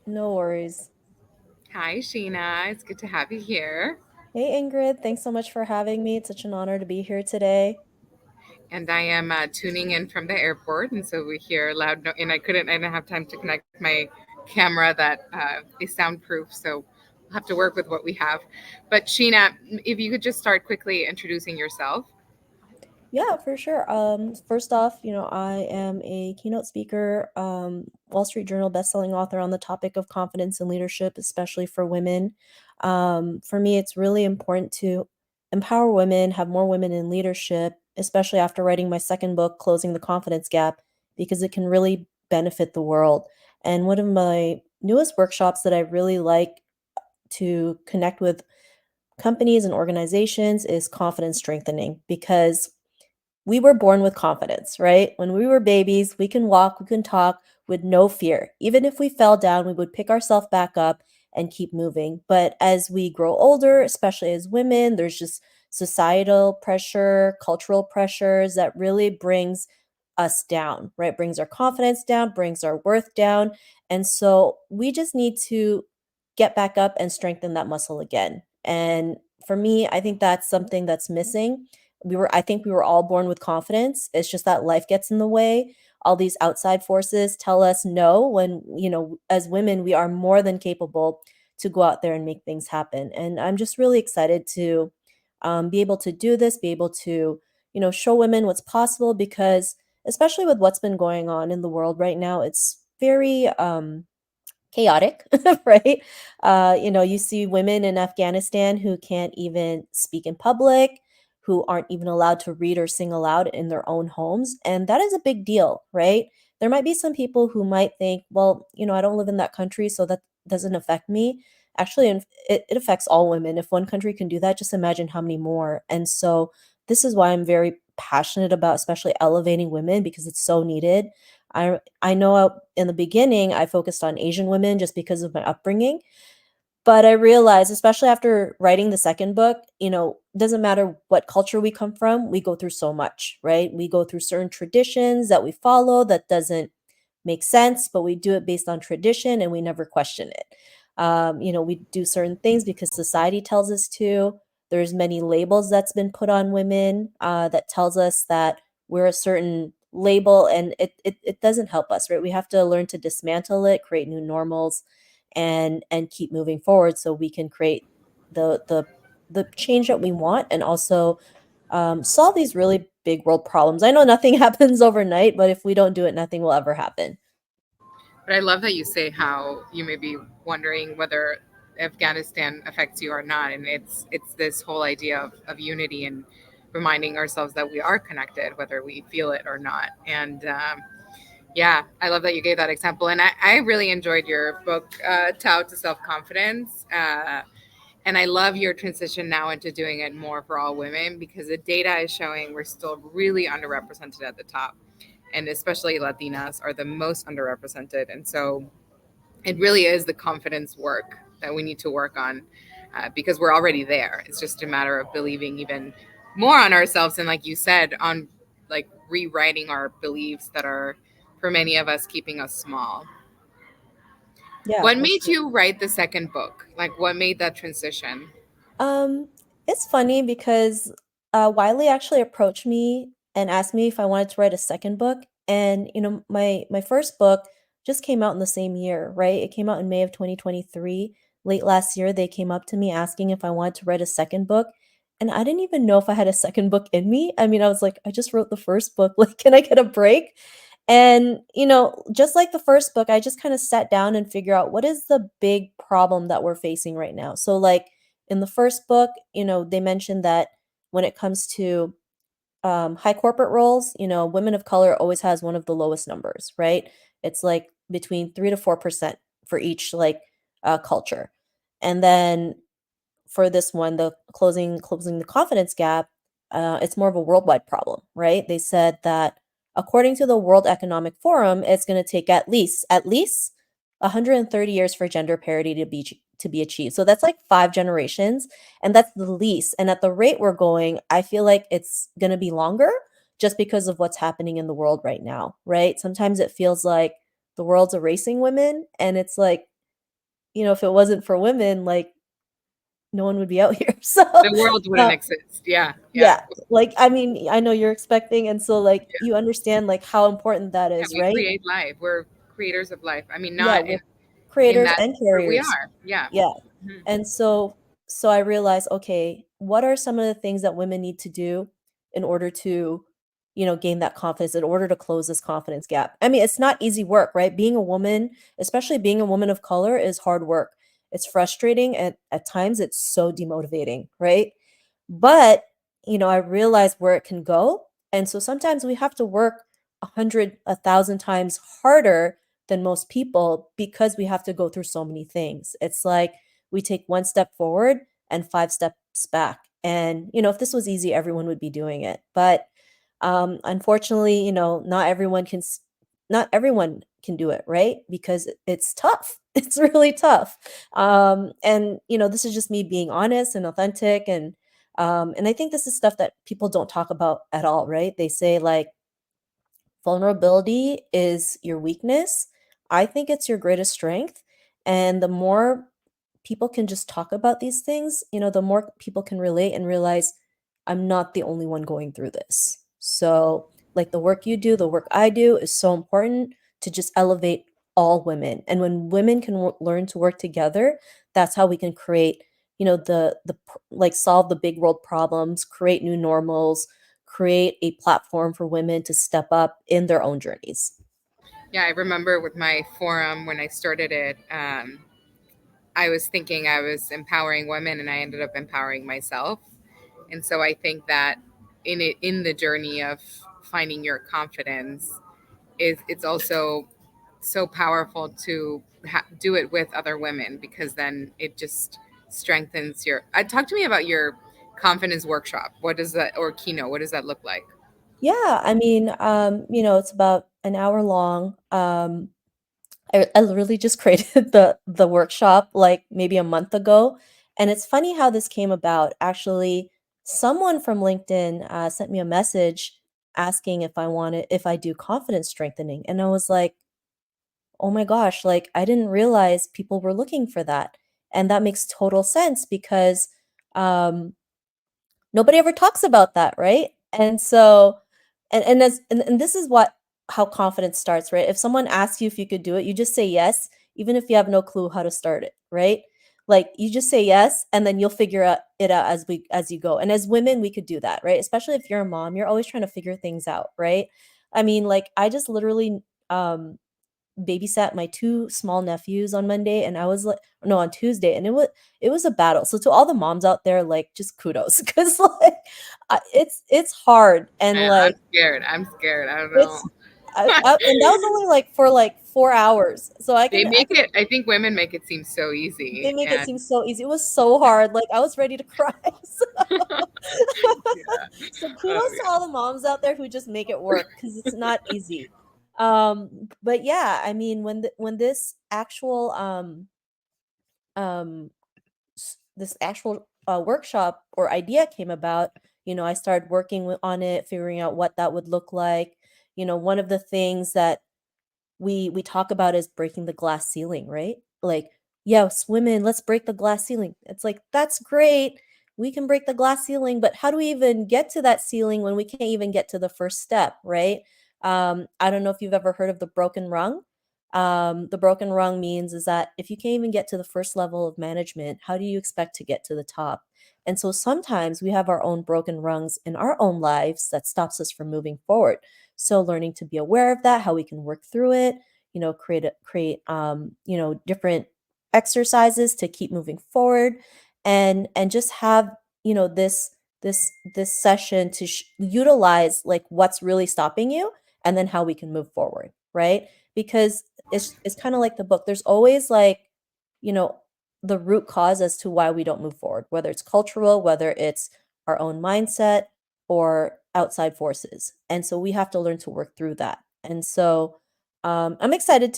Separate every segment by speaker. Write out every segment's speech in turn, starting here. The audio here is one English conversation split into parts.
Speaker 1: No worries.
Speaker 2: Hi, Sheena. It's good to have you here.
Speaker 1: Hey, Ingrid. Thanks so much for having me. It's such an honor to be here today.
Speaker 2: And I am tuning in from the airport, and so we hear loud. And I didn't have time to connect my camera that is soundproof, so we'll have to work with what we have. But Sheena, if you could just start quickly introducing yourself.
Speaker 1: Yeah, for sure. First off, I am a keynote speaker, Wall Street Journal bestselling author on the topic of confidence and leadership, especially for women. For me, it's really important to empower women, have more women in leadership, especially after writing my second book, Closing the Confidence Gap, because it can really benefit the world. And one of my newest workshops that I really like to connect with companies and organizations is confidence strengthening because we were born with confidence, right? When we were babies, we can walk, we can talk with no fear. Even if we fell down, we would pick ourselves back up and keep moving. But as we grow older, especially as women, there's just societal pressure, cultural pressures that really brings us down, right? Brings our confidence down, brings our worth down. And so we just need to get back up and strengthen that muscle again. And for me, I think that's something that's missing. I think we were all born with confidence. It's just that life gets in the way. All these outside forces tell us no when, as women, we are more than capable to go out there and make things happen. And I'm just really excited to be able to do this, be able to, show women what's possible because, especially with what's been going on in the world right now, it's very chaotic, right? You see women in Afghanistan who can't even speak in public, who aren't even allowed to read or sing aloud in their own homes. And that is a big deal, right? There might be some people who might think, well, I don't live in that country, so that doesn't affect me. Actually, it affects all women. If one country can do that, just imagine how many more. And so, this is why I'm very passionate about, especially elevating women because it's so needed. I know in the beginning I focused on Asian women just because of my upbringing, but I realized, especially after writing the second book, doesn't matter what culture we come from, we go through so much, right? We go through certain traditions that we follow that doesn't make sense, but we do it based on tradition and we never question it. We do certain things because society tells us to. There's many labels that's been put on women that tells us that we're a certain label, and it doesn't help us, right? We have to learn to dismantle it, create new normals, and keep moving forward so we can create the change that we want and also solve these really big world problems. I know nothing happens overnight, but if we don't do it, nothing will ever happen.
Speaker 2: But I love that you say how you may be wondering whether Afghanistan affects you or not, and it's this whole idea of unity and reminding ourselves that we are connected, whether we feel it or not. And yeah, I love that you gave that example. And I really enjoyed your book, Tao to Self-Confidence. And I love your transition now into doing it more for all women because the data is showing we're still really underrepresented at the top. And especially Latinas are the most underrepresented. And so it really is the confidence work that we need to work on because we're already there. It's just a matter of believing even more on ourselves. And like you said, on like rewriting our beliefs that are for many of us keeping us small.
Speaker 1: Yeah,
Speaker 2: What
Speaker 1: for
Speaker 2: made
Speaker 1: sure.
Speaker 2: you write the second book? Like what made that transition?
Speaker 1: Um, it's funny because Wiley actually approached me and asked me if I wanted to write a second book. And my first book just came out in the same year, right? It came out in May of 2023. Late last year, they came up to me asking if I wanted to write a second book. And I didn't even know if I had a second book in me. I mean, I was like, I just wrote the first book. Like, can I get a break? And, just like the first book, I just kind of sat down and figure out what is the big problem that we're facing right now. So, like, in the first book, they mentioned that when it comes to high corporate roles, women of color always has one of the lowest numbers, right? It's like between 3 to 4% for each like culture. And then for this one, the closing the confidence gap, it's more of a worldwide problem, right? They said that according to the World Economic Forum, it's going to take at least 130 years for gender parity to be achieved. So that's like 5 generations, and that's the least. And at the rate we're going, I feel like it's going to be longer just because of what's happening in the world right now, right? Sometimes it feels like the world's erasing women, and it's like if it wasn't for women, like, no one would be out here. So,
Speaker 2: The world wouldn't
Speaker 1: uh,
Speaker 2: exist. Yeah, yeah,
Speaker 1: yeah, like, I mean, I know you're expecting, and so, like, you understand, like, how important that
Speaker 2: yeah.
Speaker 1: is,
Speaker 2: We
Speaker 1: right?
Speaker 2: create life. We're creators of life. I mean,
Speaker 1: Yeah,
Speaker 2: not
Speaker 1: we're
Speaker 2: in
Speaker 1: creators
Speaker 2: that,
Speaker 1: and
Speaker 2: but we
Speaker 1: carriers.
Speaker 2: are. Yeah.
Speaker 1: Yeah.
Speaker 2: Mhm.
Speaker 1: And so I realized, okay, what are some of the things that women need to do in order to, gain that confidence, in order to close this confidence gap? I mean, it's not easy work, right? Being a woman, especially being a woman of color, is hard work. It's frustrating and at times it's so demotivating, right? But, I realize where it can go. And so sometimes we have to work 100, 1,000 times harder than most people because we have to go through so many things. It's like we take one step forward and five steps back. And, if this was easy, everyone would be doing it. But unfortunately, not everyone can do it, right? Because it's tough. It's really tough. And this is just me being honest and authentic, and I think this is stuff that people don't talk about at all, right? They say like vulnerability is your weakness. I think it's your greatest strength. And the more people can just talk about these things, the more people can relate and realize I'm not the only one going through this. So, like the work you do, the work I do is so important to just elevate all women. And when women can learn to work together, that's how we can create, like solve the big world problems, create new normals, create a platform for women to step up in their own journeys.
Speaker 2: Yeah, I remember with my forum when I started it, I was thinking I was empowering women, and I ended up empowering myself. And so I think that in the journey of finding your confidence, it's also so powerful to do it with other women, because then it just strengthens your. Talk to me about your confidence workshop. What does that, or keynote? What does that look like?
Speaker 1: Yeah, I mean, it's about an hour long. I literally just created the workshop like maybe a month ago, and it's funny how this came about. Actually, someone from LinkedIn sent me a message asking if I do confidence strengthening, and I was like, oh my gosh, like I didn't realize people were looking for that, and that makes total sense because um, nobody ever talks about that, right? And so and this is what how confidence starts, right? If someone asks you if you could do it, you just say yes, even if you have no clue how to start it, right? Like you just say yes and then you'll figure it out as you go. And as women, we could do that, right? Especially if you're a mom, you're always trying to figure things out, right? I mean, like I just literally babysat my 2 small nephews on Monday, and I was like no, on Tuesday, and it was a battle. So to all the moms out there, like, just kudos, 'cause, like, it's hard, and,
Speaker 2: I'm
Speaker 1: like,
Speaker 2: scared. I'm scared. I don't know.
Speaker 1: it's and that was only, like, for, like, 4 hours. So
Speaker 2: They
Speaker 1: I
Speaker 2: make
Speaker 1: can
Speaker 2: it. I think women make it seem so
Speaker 1: they
Speaker 2: easy,
Speaker 1: make it
Speaker 2: and
Speaker 1: seem so easy. It was so hard, like, I was ready to cry.
Speaker 2: yeah.
Speaker 1: So
Speaker 2: Oh
Speaker 1: kudos to
Speaker 2: yeah.
Speaker 1: all the moms out there who just make it work because it's not easy. But yeah, I mean, when this actual, um this actual workshop or idea came about, I started working on it, figuring out what that would look like. One of the things that we talk about is breaking the glass ceiling, right? Like, yes, women, let's break the glass ceiling. It's like, that's great. We can break the glass ceiling, but how do we even get to that ceiling when we can't even get to the first step, right? I don't know if you've ever heard of the broken rung. The broken rung means is that if you can't even get to the first level of management, how do you expect to get to the top? And so sometimes we have our own broken rungs in our own lives that stops us from moving forward. So learning to be aware of that, how we can work through it, create different exercises to keep moving forward, and just have, this session to utilize like what's really stopping you and then how we can move forward, right? Because it's kind of like the book. There's always like, you know, the root cause as to why we don't move forward, whether it's cultural, whether it's our own mindset or outside forces. And so we have to learn to work through that. And so I'm excited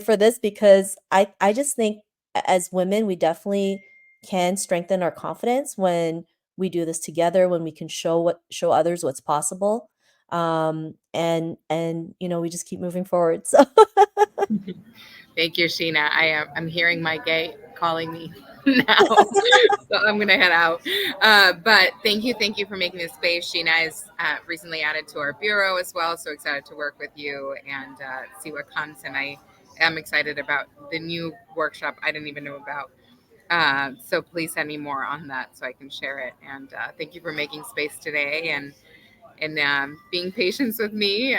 Speaker 1: for this because I just think as women we definitely can strengthen our confidence when we do this together, when we can show others what's possible. And we just keep moving forward. So
Speaker 2: Thank you, Sheena. I'm hearing my gate calling me now, so I'm gonna head out. But thank you for making this space. Sheena is recently added to our bureau as well. So excited to work with you and see what comes. And I am excited about the new workshop I didn't even know about. So please send me more on that so I can share it. And thank you for making space today and being patient with me.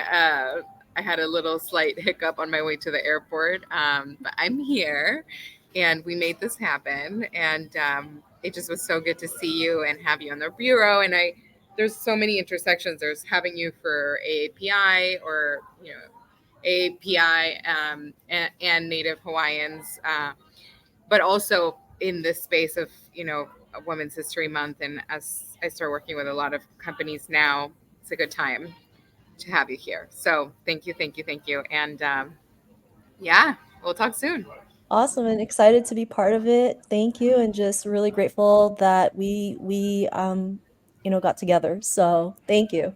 Speaker 2: I had a little slight hiccup on my way to the airport, but I'm here, and we made this happen. And it just was so good to see you and have you on the bureau. And there's so many intersections. There's having you for AAPI or API and Native Hawaiians, but also in this space of Women's History Month. And as I start working with a lot of companies now, it's a good time to have you here. So thank you, and yeah, we'll talk soon.
Speaker 1: Awesome and excited to be part of it. Thank you, and just really grateful that we got together. So, thank you.